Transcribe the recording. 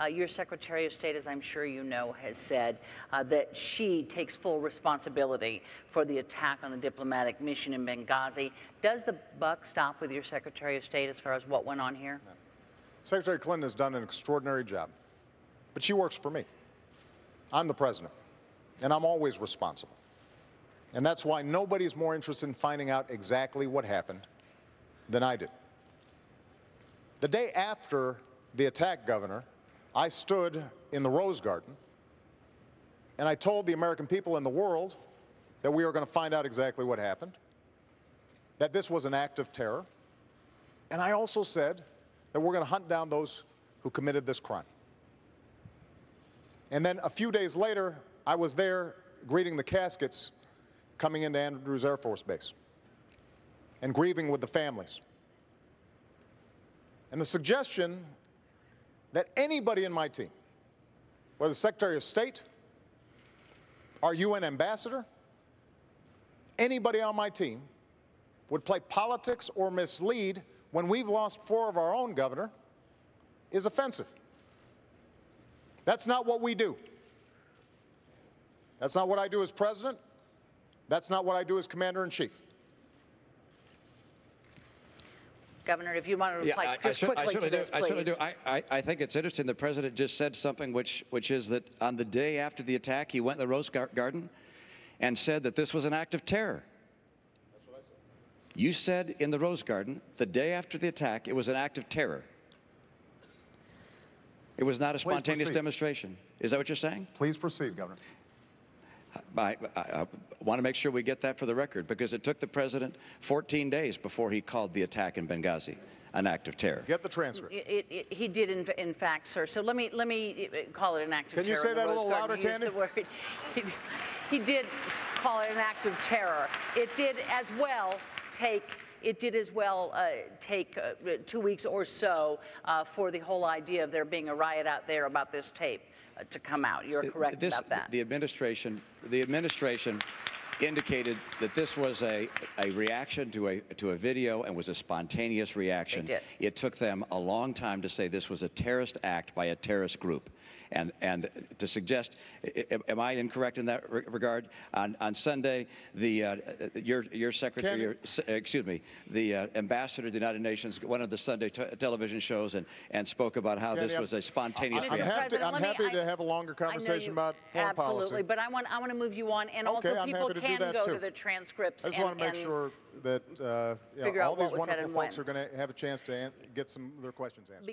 Your Secretary of State, as I'm sure you know, has said that she takes full responsibility for the attack on the diplomatic mission in Benghazi. Does the buck stop with your Secretary of State as far as what went on here? No. Secretary Clinton has done an extraordinary job, but she works for me. I'm the president, and I'm always responsible. And that's why nobody's more interested in finding out exactly what happened than I did. The day after the attack, Governor, I stood in the Rose Garden and I told the American people and the world that we were going to find out exactly what happened, that this was an act of terror, and I also said that we're going to hunt down those who committed this crime. And then a few days later, I was there greeting the caskets coming into Andrews Air Force Base and grieving with the families. And the suggestion that anybody in my team, whether the Secretary of State, our UN ambassador, anybody on my team would play politics or mislead when we've lost 4 of our own, Governor, is offensive. That's not what we do. That's not what I do as president. That's not what I do as commander-in-chief. Governor, if you want to reply just quickly to this, please. I certainly do. I think it's interesting. The president just said something which is that on the day after the attack, he went in the Rose Garden and said that this was an act of terror. That's what I said. You said in the Rose Garden, the day after the attack, it was an act of terror. It was not a spontaneous demonstration. Is that what you're saying? Please proceed, Governor. I want to make sure we get that for the record, because it took the president 14 days before he called the attack in Benghazi an act of terror. Get the transcript. He did, in fact, sir. So let me call it an act of terror. Can you say that a little louder, Candy? He did call it an act of terror. It did as well take 2 weeks or so for the whole idea of there being a riot out there about this tape to come out. You're correct about that. The administration indicated that this was a reaction to a video and was a spontaneous reaction. They did. It took them a long time to say this was a terrorist act by a terrorist group. And to suggest, am I incorrect in that regard? On Sunday, your secretary, excuse me, the ambassador of the United Nations, one of the Sunday television shows, and spoke about how this was a spontaneous reaction. I'm happy to have a longer conversation about foreign policy. Absolutely, but I want to move you on, and also people can go to the transcripts. I just want to make sure that figure all out what these was said wonderful and folks when. are going to have a chance to get some of their questions answered.